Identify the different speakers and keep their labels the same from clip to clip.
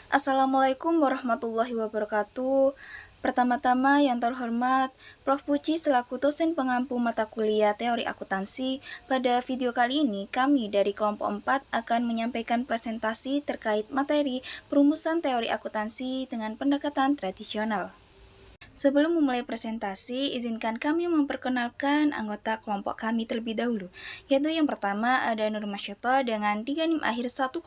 Speaker 1: Assalamualaikum warahmatullahi wabarakatuh. Pertama-tama yang terhormat, Prof. Puji selaku dosen pengampu mata kuliah teori akuntansi, pada video kali ini kami dari kelompok 4 akan menyampaikan presentasi terkait materi perumusan teori akuntansi dengan pendekatan tradisional. Sebelum memulai presentasi, izinkan kami memperkenalkan anggota kelompok kami terlebih dahulu, yaitu yang pertama ada Nur Masyata dengan 3 NIM akhir 104,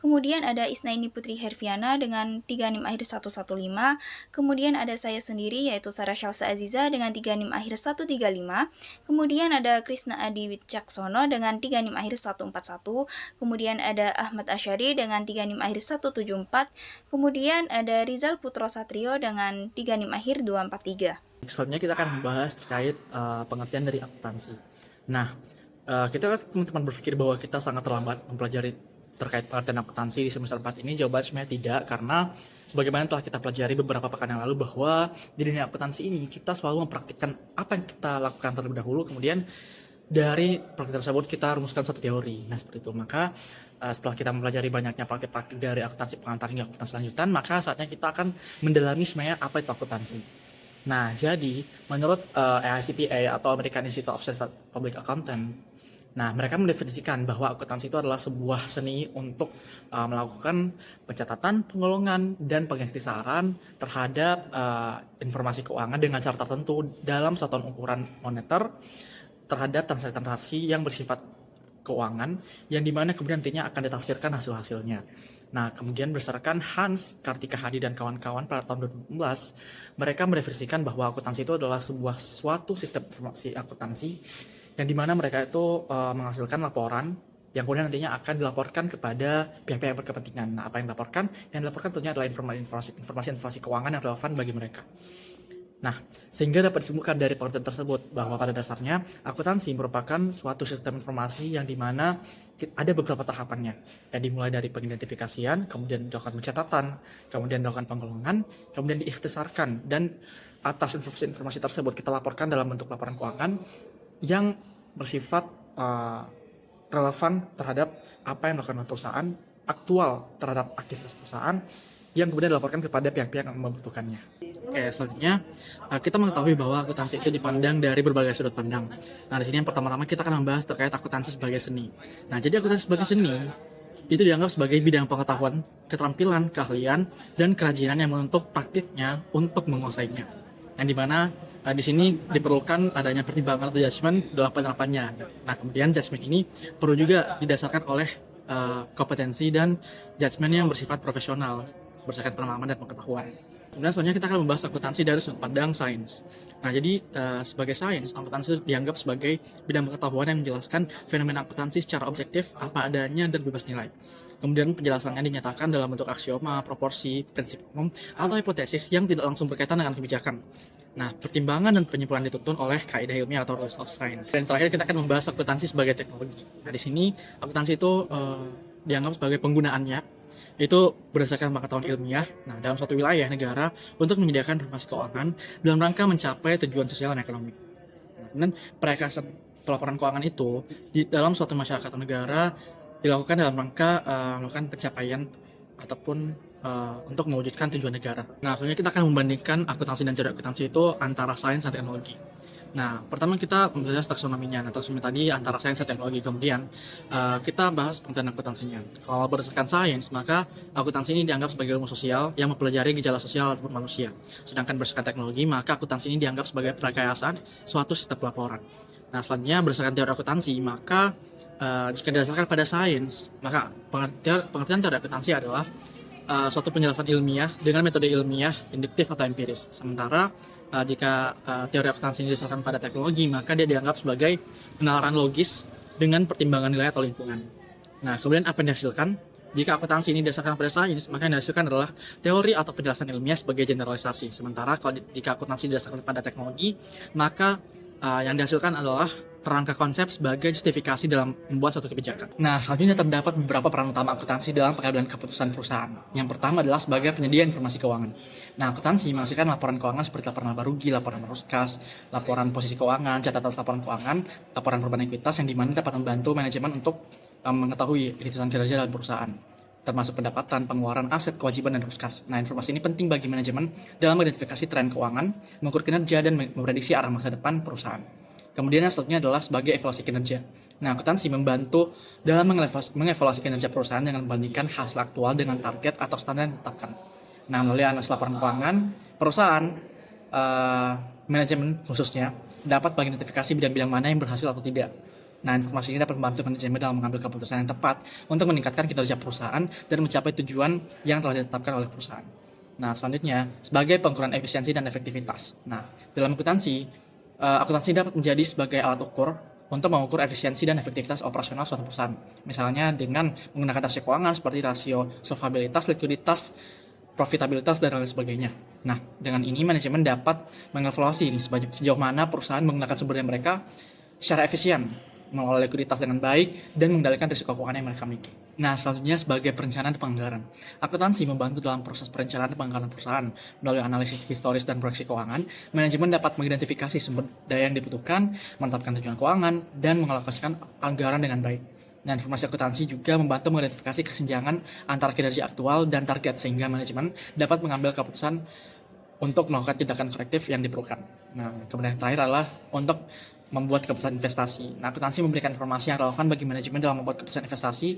Speaker 1: kemudian ada Isnaini Putri Herviana dengan 3 NIM akhir 115, kemudian ada saya sendiri yaitu Sarah Syalsa Aziza dengan 3 NIM akhir 135, kemudian ada Krisna Adi Wicaksono dengan 3 NIM akhir 141, kemudian ada Ahmad Asyari dengan 3 NIM akhir 174, kemudian ada Rizal Putro Satrio dengan 3 NIM akhir 243.
Speaker 2: Selanjutnya kita akan membahas terkait pengertian dari akuntansi. Nah, kita kan teman-teman berpikir bahwa kita sangat terlambat mempelajari terkait pengertian akuntansi di semester 4 ini. Jawabannya sebenarnya tidak, karena sebagaimana telah kita pelajari beberapa pekan yang lalu bahwa di dunia akuntansi ini kita selalu mempraktikkan apa yang kita lakukan terlebih dahulu, kemudian dari praktik tersebut kita rumuskan suatu teori. Nah, seperti itu. Maka setelah kita mempelajari banyaknya praktik-praktik dari akuntansi pengantar hingga akuntansi lanjutan, maka saatnya kita akan mendalami sebenarnya apa itu akuntansi. Nah, jadi menurut AICPA atau American Institute of Certified Public Accountant, nah mereka mendefinisikan bahwa akuntansi itu adalah sebuah seni untuk melakukan pencatatan, penggolongan, dan pengiktisaran terhadap informasi keuangan dengan cara tertentu dalam satuan ukuran moneter terhadap transaksi-transaksi yang bersifat keuangan, yang dimana kemudian nantinya akan ditafsirkan hasil-hasilnya. Nah, kemudian berdasarkan Hans Kartika Hadi dan kawan-kawan pada tahun 2016, mereka mendefinisikan bahwa akuntansi itu adalah suatu sistem informasi akuntansi yang dimana mereka itu menghasilkan laporan yang kemudian nantinya akan dilaporkan kepada pihak-pihak yang berkepentingan. Nah, apa yang dilaporkan? Yang dilaporkan tentunya adalah informasi keuangan yang relevan bagi mereka. Nah, sehingga dapat disimpulkan dari pengertian tersebut bahwa pada dasarnya akuntansi merupakan suatu sistem informasi yang dimana ada beberapa tahapannya, yang dimulai dari pengidentifikasian, kemudian dilakukan pencatatan, kemudian dilakukan penggolongan, kemudian diikhtisarkan, dan atas informasi tersebut kita laporkan dalam bentuk laporan keuangan yang bersifat relevan terhadap apa yang dilakukan perusahaan, aktual terhadap aktivitas perusahaan, yang kemudian dilaporkan kepada pihak-pihak yang membutuhkannya. Oke, selanjutnya kita mengetahui bahwa akuntansi itu dipandang dari berbagai sudut pandang. Nah, di sini yang pertama-tama kita akan membahas terkait akuntansi sebagai seni. Nah, jadi akuntansi sebagai seni itu dianggap sebagai bidang pengetahuan, keterampilan, keahlian, dan kerajinan yang menuntut praktiknya untuk menguasainya. Yang dimana di sini diperlukan adanya pertimbangan atau judgement dalam penerapannya. Nah, kemudian judgement ini perlu juga didasarkan oleh kompetensi dan judgement yang bersifat profesional, berdasarkan pengalaman dan pengetahuan. Kemudian selanjutnya kita akan membahas akuntansi dari sudut pandang sains. Nah, jadi sebagai sains, akuntansi dianggap sebagai bidang pengetahuan yang menjelaskan fenomena akuntansi secara objektif, apa adanya, dan bebas nilai. Kemudian penjelasannya dinyatakan dalam bentuk aksioma, proporsi, prinsip umum, atau hipotesis yang tidak langsung berkaitan dengan kebijakan. Nah, pertimbangan dan penyimpulan dituntun oleh kaidah ilmiah atau rules of science. Dan terakhir kita akan membahas akuntansi sebagai teknologi. Nah, di sini akuntansi itu dianggap sebagai penggunaannya itu berdasarkan pengetahuan ilmiah, nah dalam suatu wilayah negara untuk menyediakan informasi keuangan dalam rangka mencapai tujuan sosial dan ekonomi. Nah, dan perekasan pelaporan keuangan itu di dalam suatu masyarakat atau negara dilakukan dalam rangka melakukan pencapaian ataupun untuk mewujudkan tujuan negara. Nah, selanjutnya kita akan membandingkan akuntansi dan teori akuntansi itu antara sains dan teknologi. Nah, pertama kita membahas taksonominya. Nah, taksonomi tadi antara sains dan teknologi. Kemudian kita bahas pengertian akuntansinya. Kalau berdasarkan sains, maka akuntansi ini dianggap sebagai ilmu sosial yang mempelajari gejala sosial ataupun manusia. Sedangkan berdasarkan teknologi, maka akuntansi ini dianggap sebagai perekayasaan suatu sistem pelaporan. Nah, selanjutnya berdasarkan teori akuntansi, maka jika didasarkan pada sains, maka pengertian teori akuntansi adalah suatu penjelasan ilmiah dengan metode ilmiah, induktif atau empiris. Sementara jika teori akuntansi ini didasarkan pada teknologi, maka dia dianggap sebagai penalaran logis dengan pertimbangan nilai atau lingkungan. Nah, kemudian apa yang dihasilkan? Jika akuntansi ini didasarkan pada sains, maka yang dihasilkan adalah teori atau penjelasan ilmiah sebagai generalisasi. Sementara kalau jika akuntansi didasarkan pada teknologi, maka yang dihasilkan adalah kerangka konsep sebagai justifikasi dalam membuat suatu kebijakan. Nah, selanjutnya terdapat beberapa peran utama akuntansi dalam pengambilan keputusan perusahaan. Yang pertama adalah sebagai penyedia informasi keuangan. Nah, akuntansi menghasilkan laporan keuangan seperti laporan laba rugi, laporan arus kas, laporan posisi keuangan, catatan laporan keuangan, laporan perubahan ekuitas yang dimana dapat membantu manajemen untuk mengetahui irisan kinerja dalam perusahaan. termasuk pendapatan, pengeluaran aset, kewajiban, dan kas. Nah, informasi ini penting bagi manajemen dalam mengidentifikasi tren keuangan, mengukur kinerja, dan memprediksi arah masa depan perusahaan. Kemudian yang selanjutnya adalah sebagai evaluasi kinerja. Nah, akuntansi membantu dalam mengevaluasi kinerja perusahaan dengan membandingkan hasil aktual dengan target atau standar yang ditetapkan. Nah, melalui analisis laporan keuangan, perusahaan, eh, manajemen khususnya, dapat mengidentifikasi bidang-bidang mana yang berhasil atau tidak. Nah, informasi ini dapat membantu manajemen dalam mengambil keputusan yang tepat untuk meningkatkan kinerja perusahaan dan mencapai tujuan yang telah ditetapkan oleh perusahaan. Nah, selanjutnya, sebagai pengukuran efisiensi dan efektivitas. Nah, dalam akuntansi dapat menjadi sebagai alat ukur untuk mengukur efisiensi dan efektivitas operasional suatu perusahaan. Misalnya dengan menggunakan rasio keuangan seperti rasio solvabilitas, likuiditas, profitabilitas, dan lain sebagainya. Nah, dengan ini manajemen dapat mengevaluasi sejauh mana perusahaan menggunakan sumber daya mereka secara efisien, mengelola likuiditas dengan baik, dan mengendalikan risiko keuangan yang mereka miliki. Nah, selanjutnya sebagai perencanaan dan penganggaran. Akuntansi membantu dalam proses perencanaan dan penganggaran perusahaan. Melalui analisis historis dan proyeksi keuangan, manajemen dapat mengidentifikasi sumber daya yang dibutuhkan, menetapkan tujuan keuangan, dan mengalokasikan anggaran dengan baik. Nah, informasi akuntansi juga membantu mengidentifikasi kesenjangan antara kinerja aktual dan target, sehingga manajemen dapat mengambil keputusan untuk melakukan tindakan korektif yang diperlukan. Nah, kemudian yang terakhir adalah untuk membuat keputusan investasi. Nah, akuntansi memberikan informasi yang relevan bagi manajemen dalam membuat keputusan investasi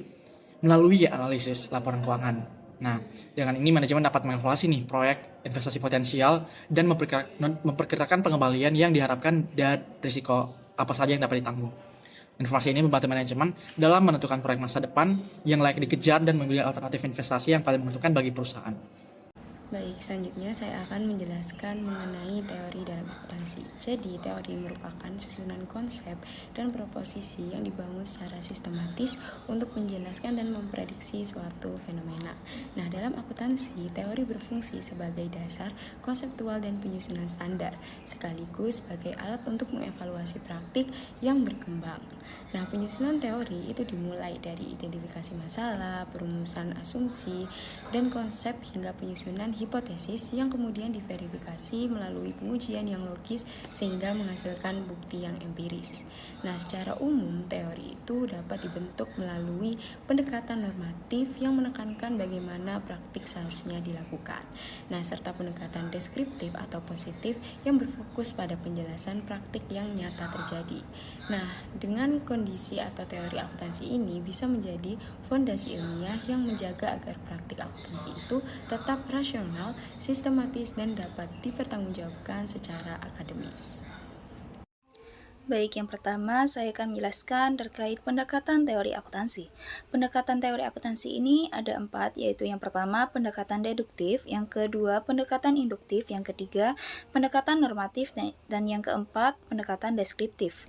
Speaker 2: melalui analisis laporan keuangan. Nah, dengan ini manajemen dapat mengevaluasi nih proyek investasi potensial dan memperkirakan pengembalian yang diharapkan dan risiko apa saja yang dapat ditanggung. Informasi ini membantu manajemen dalam menentukan proyek masa depan yang layak dikejar dan memilih alternatif investasi yang paling menguntungkan bagi perusahaan.
Speaker 3: Baik, selanjutnya saya akan menjelaskan mengenai teori dalam akuntansi. Jadi, teori merupakan susunan konsep dan proposisi yang dibangun secara sistematis untuk menjelaskan dan memprediksi suatu fenomena. Nah, dalam akuntansi, teori berfungsi sebagai dasar konseptual dan penyusunan standar, sekaligus sebagai alat untuk mengevaluasi praktik yang berkembang. Nah, penyusunan teori itu dimulai dari identifikasi masalah, perumusan asumsi, dan konsep hingga penyusunan hipotesis yang kemudian diverifikasi melalui pengujian yang logis sehingga menghasilkan bukti yang empiris. Nah, secara umum teori itu dapat dibentuk melalui pendekatan normatif yang menekankan bagaimana praktik seharusnya dilakukan. Nah, serta pendekatan deskriptif atau positif yang berfokus pada penjelasan praktik yang nyata terjadi. Nah, dengan kondisi atau teori akuntansi ini bisa menjadi fondasi ilmiah yang menjaga agar praktik akuntansi itu tetap rasional, sistematis, dan dapat dipertanggungjawabkan secara akademis.
Speaker 1: Baik, yang pertama saya akan menjelaskan terkait pendekatan teori akuntansi. Pendekatan teori akuntansi ini ada 4, yaitu yang pertama pendekatan deduktif, yang kedua pendekatan induktif, yang ketiga pendekatan normatif, dan yang keempat pendekatan deskriptif.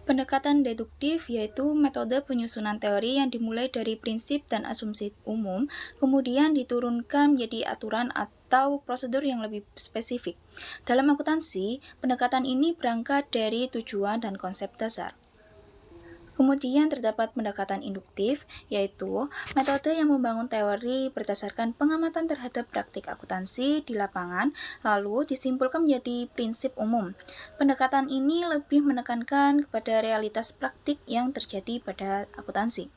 Speaker 1: Pendekatan deduktif yaitu metode penyusunan teori yang dimulai dari prinsip dan asumsi umum, kemudian diturunkan menjadi aturan atau prosedur yang lebih spesifik. Dalam akuntansi, pendekatan ini berangkat dari tujuan dan konsep dasar. Kemudian terdapat pendekatan induktif, yaitu metode yang membangun teori berdasarkan pengamatan terhadap praktik akuntansi di lapangan, lalu disimpulkan menjadi prinsip umum. Pendekatan ini lebih menekankan kepada realitas praktik yang terjadi pada akuntansi.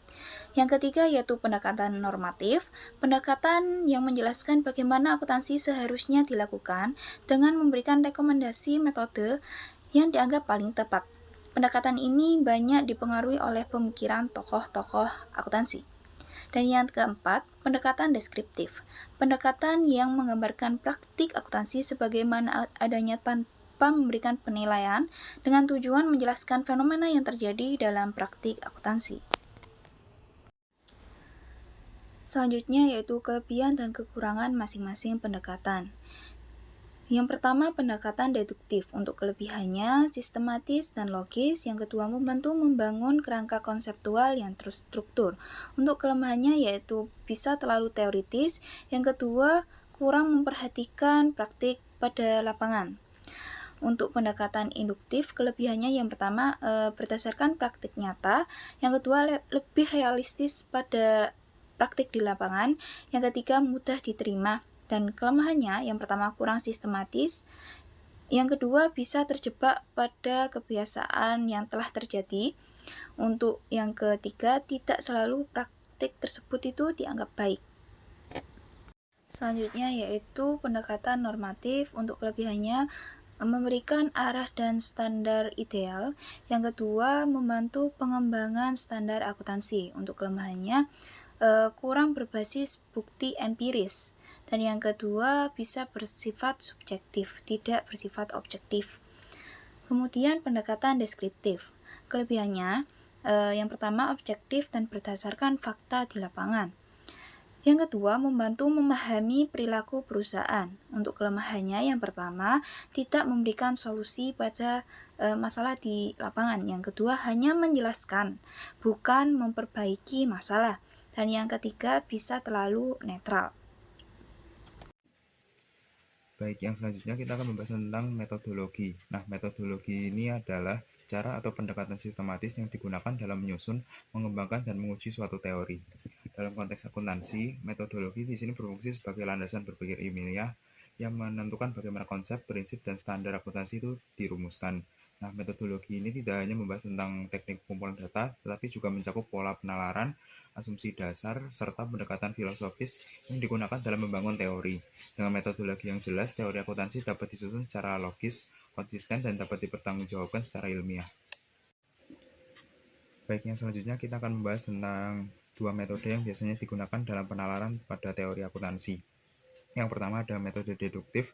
Speaker 1: Yang ketiga yaitu pendekatan normatif, pendekatan yang menjelaskan bagaimana akuntansi seharusnya dilakukan dengan memberikan rekomendasi metode yang dianggap paling tepat. Pendekatan ini banyak dipengaruhi oleh pemikiran tokoh-tokoh akuntansi. Dan yang keempat, pendekatan deskriptif. Pendekatan yang menggambarkan praktik akuntansi sebagaimana adanya tanpa memberikan penilaian dengan tujuan menjelaskan fenomena yang terjadi dalam praktik akuntansi. Selanjutnya yaitu kelebihan dan kekurangan masing-masing pendekatan. Yang pertama, pendekatan deduktif. Untuk kelebihannya, sistematis dan logis. Yang kedua, membantu membangun kerangka konseptual yang terstruktur. Untuk kelemahannya yaitu bisa terlalu teoritis. Yang kedua, kurang memperhatikan praktik pada lapangan. Untuk pendekatan induktif, kelebihannya yang pertama berdasarkan praktik nyata. Yang kedua, lebih realistis pada praktik di lapangan. Yang ketiga, mudah diterima. Dan kelemahannya, yang pertama kurang sistematis, yang kedua bisa terjebak pada kebiasaan yang telah terjadi, untuk yang ketiga tidak selalu praktik tersebut itu dianggap baik. Selanjutnya yaitu pendekatan normatif. Untuk kelebihannya memberikan arah dan standar ideal. Yang kedua, membantu pengembangan standar akuntansi. Untuk kelemahannya kurang berbasis bukti empiris. Dan yang kedua, bisa bersifat subjektif, tidak bersifat objektif. Kemudian pendekatan deskriptif. Kelebihannya yang pertama objektif dan berdasarkan fakta di lapangan. Yang kedua, membantu memahami perilaku perusahaan. Untuk kelemahannya, yang pertama, tidak memberikan solusi pada masalah di lapangan. Yang kedua, hanya menjelaskan, bukan memperbaiki masalah. Dan yang ketiga, bisa terlalu netral.
Speaker 4: Baik, yang selanjutnya kita akan membahas tentang metodologi. Nah, metodologi ini adalah cara atau pendekatan sistematis yang digunakan dalam menyusun, mengembangkan, dan menguji suatu teori. Dalam konteks akuntansi, metodologi di sini berfungsi sebagai landasan berpikir ilmiah yang menentukan bagaimana konsep, prinsip, dan standar akuntansi itu dirumuskan. Nah, metodologi ini tidak hanya membahas tentang teknik pengumpulan data, tetapi juga mencakup pola penalaran, asumsi dasar, serta pendekatan filosofis yang digunakan dalam membangun teori. Dengan metodologi yang jelas, teori akuntansi dapat disusun secara logis, konsisten, dan dapat dipertanggungjawabkan secara ilmiah. Baik, yang selanjutnya kita akan membahas tentang dua metode yang biasanya digunakan dalam penalaran pada teori akuntansi. Yang pertama ada metode deduktif,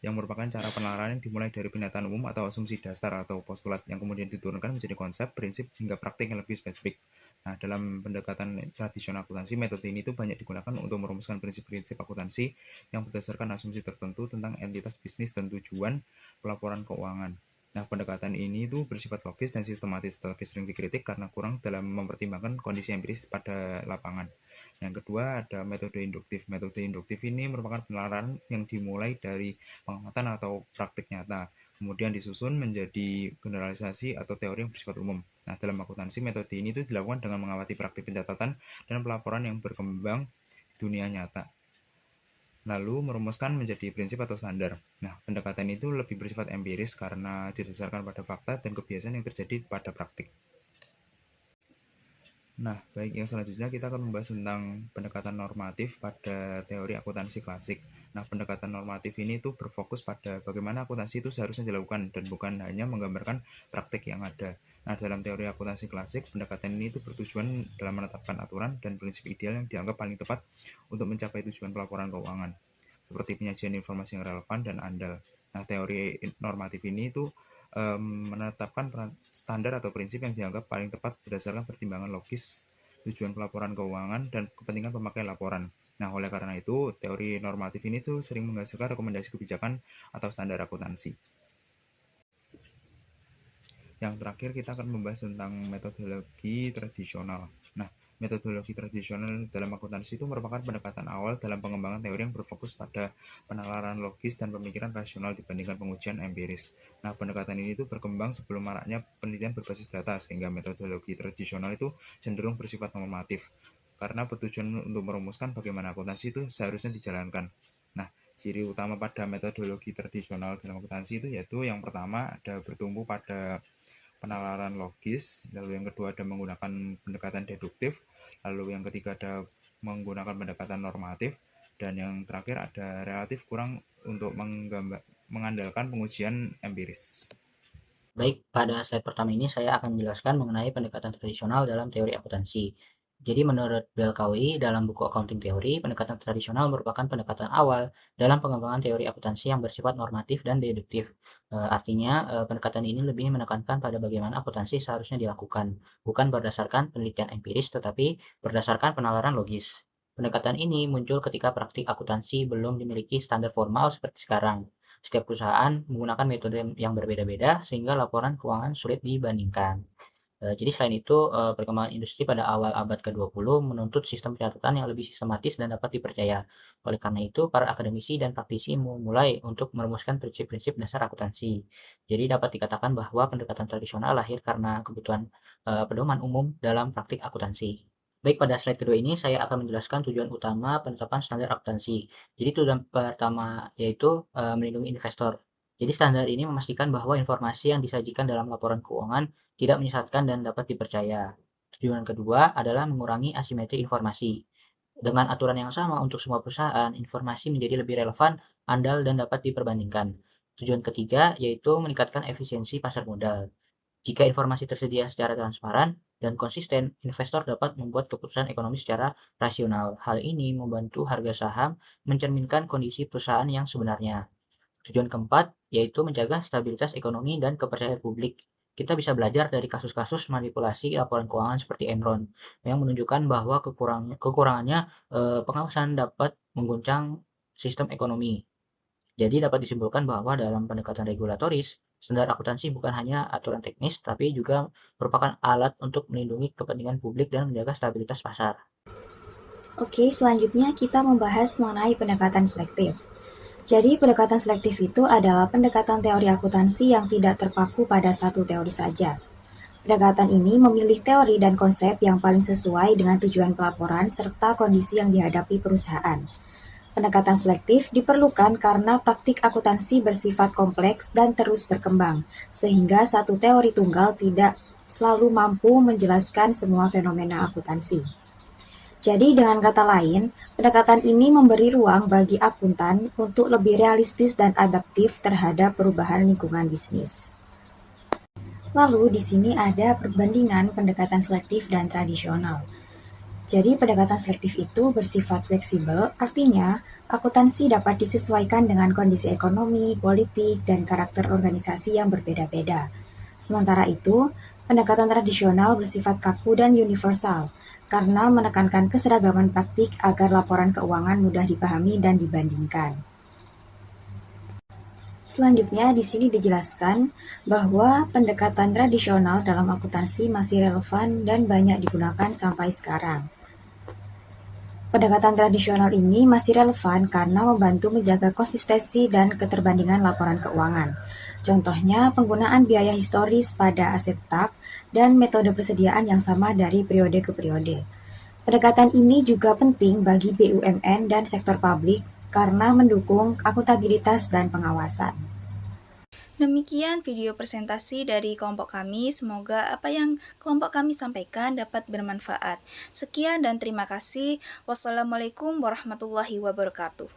Speaker 4: yang merupakan cara penalaran yang dimulai dari pernyataan umum atau asumsi dasar atau postulat yang kemudian diturunkan menjadi konsep, prinsip, hingga praktik yang lebih spesifik. Nah, dalam pendekatan tradisional akuntansi, metode ini tuh banyak digunakan untuk merumuskan prinsip-prinsip akuntansi yang berdasarkan asumsi tertentu tentang entitas bisnis dan tujuan pelaporan keuangan. Nah, pendekatan ini tuh bersifat logis dan sistematis, tetapi sering dikritik karena kurang dalam mempertimbangkan kondisi empiris pada lapangan. Yang kedua ada metode induktif. Metode induktif ini merupakan penalaran yang dimulai dari pengamatan atau praktik nyata, kemudian disusun menjadi generalisasi atau teori yang bersifat umum. Nah, dalam akuntansi metode ini itu dilakukan dengan mengamati praktik pencatatan dan pelaporan yang berkembang di dunia nyata, lalu merumuskan menjadi prinsip atau standar. Nah, pendekatan itu lebih bersifat empiris karena didasarkan pada fakta dan kebiasaan yang terjadi pada praktik. Nah, baik, yang selanjutnya kita akan membahas tentang pendekatan normatif pada teori akuntansi klasik. Nah, pendekatan normatif ini tuh berfokus pada bagaimana akuntansi itu seharusnya dilakukan dan bukan hanya menggambarkan praktik yang ada. Nah, dalam teori akuntansi klasik, pendekatan ini itu bertujuan dalam menetapkan aturan dan prinsip ideal yang dianggap paling tepat untuk mencapai tujuan pelaporan keuangan, seperti penyajian informasi yang relevan dan andal. Nah, teori normatif ini itu menetapkan standar atau prinsip yang dianggap paling tepat berdasarkan pertimbangan logis, tujuan pelaporan keuangan, dan kepentingan pemakai laporan. Nah, oleh karena itu, teori normatif ini tuh sering menghasilkan rekomendasi kebijakan atau standar akuntansi. Yang terakhir kita akan membahas tentang metodologi tradisional. Nah, metodologi tradisional dalam akuntansi itu merupakan pendekatan awal dalam pengembangan teori yang berfokus pada penalaran logis dan pemikiran rasional dibandingkan pengujian empiris. Nah, pendekatan ini itu berkembang sebelum maraknya penelitian berbasis data, sehingga metodologi tradisional itu cenderung bersifat normatif karena bertujuan untuk merumuskan bagaimana akuntansi itu seharusnya dijalankan. Nah, ciri utama pada metodologi tradisional dalam akuntansi itu yaitu yang pertama ada bertumpu pada penalaran logis, lalu yang kedua ada menggunakan pendekatan deduktif, lalu yang ketiga ada menggunakan pendekatan normatif, dan yang terakhir ada relatif kurang untuk mengandalkan pengujian empiris.
Speaker 5: Baik, pada slide pertama ini saya akan menjelaskan mengenai pendekatan tradisional dalam teori akuntansi. Jadi menurut Belkawi dalam buku Accounting Theory, pendekatan tradisional merupakan pendekatan awal dalam pengembangan teori akuntansi yang bersifat normatif dan deduktif. Artinya, pendekatan ini lebih menekankan pada bagaimana akuntansi seharusnya dilakukan, bukan berdasarkan penelitian empiris, tetapi berdasarkan penalaran logis. Pendekatan ini muncul ketika praktik akuntansi belum dimiliki standar formal seperti sekarang. Setiap perusahaan menggunakan metode yang berbeda-beda sehingga laporan keuangan sulit dibandingkan. Jadi selain itu, perkembangan industri pada awal abad ke-20 menuntut sistem pencatatan yang lebih sistematis dan dapat dipercaya. Oleh karena itu, para akademisi dan praktisi memulai untuk merumuskan prinsip-prinsip dasar akuntansi. Jadi dapat dikatakan bahwa pendekatan tradisional lahir karena kebutuhan pedoman umum dalam praktik akuntansi. Baik, pada slide kedua ini saya akan menjelaskan tujuan utama penetapan standar akuntansi. Jadi tujuan pertama yaitu melindungi investor. Jadi standar ini memastikan bahwa informasi yang disajikan dalam laporan keuangan tidak menyesatkan dan dapat dipercaya. Tujuan kedua adalah mengurangi asimetri informasi. Dengan aturan yang sama untuk semua perusahaan, informasi menjadi lebih relevan, andal, dan dapat diperbandingkan. Tujuan ketiga yaitu meningkatkan efisiensi pasar modal. Jika informasi tersedia secara transparan dan konsisten, investor dapat membuat keputusan ekonomi secara rasional. Hal ini membantu harga saham mencerminkan kondisi perusahaan yang sebenarnya. Tujuan keempat yaitu menjaga stabilitas ekonomi dan kepercayaan publik. Kita bisa belajar dari kasus-kasus manipulasi laporan keuangan seperti Enron yang menunjukkan bahwa kekurangannya pengawasan dapat mengguncang sistem ekonomi. Jadi dapat disimpulkan bahwa dalam pendekatan regulatoris, standar akuntansi bukan hanya aturan teknis, tapi juga merupakan alat untuk melindungi kepentingan publik dan menjaga stabilitas pasar.
Speaker 1: Oke, selanjutnya kita membahas mengenai pendekatan selektif. Jadi, pendekatan selektif itu adalah pendekatan teori akuntansi yang tidak terpaku pada satu teori saja. Pendekatan ini memilih teori dan konsep yang paling sesuai dengan tujuan pelaporan serta kondisi yang dihadapi perusahaan. Pendekatan selektif diperlukan karena praktik akuntansi bersifat kompleks dan terus berkembang, sehingga satu teori tunggal tidak selalu mampu menjelaskan semua fenomena akuntansi. Jadi dengan kata lain, pendekatan ini memberi ruang bagi akuntan untuk lebih realistis dan adaptif terhadap perubahan lingkungan bisnis. Lalu di sini ada perbandingan pendekatan selektif dan tradisional. Jadi pendekatan selektif itu bersifat fleksibel, artinya akuntansi dapat disesuaikan dengan kondisi ekonomi, politik, dan karakter organisasi yang berbeda-beda. Sementara itu, pendekatan tradisional bersifat kaku dan universal, karena menekankan keseragaman praktik agar laporan keuangan mudah dipahami dan dibandingkan. Selanjutnya, di sini dijelaskan bahwa pendekatan tradisional dalam akuntansi masih relevan dan banyak digunakan sampai sekarang. Pendekatan tradisional ini masih relevan karena membantu menjaga konsistensi dan keterbandingan laporan keuangan. Contohnya, penggunaan biaya historis pada aset tetap dan metode persediaan yang sama dari periode ke periode. Pendekatan ini juga penting bagi BUMN dan sektor publik karena mendukung akuntabilitas dan pengawasan. Demikian video presentasi dari kelompok kami. Semoga apa yang kelompok kami sampaikan dapat bermanfaat. Sekian dan terima kasih. Wassalamualaikum warahmatullahi wabarakatuh.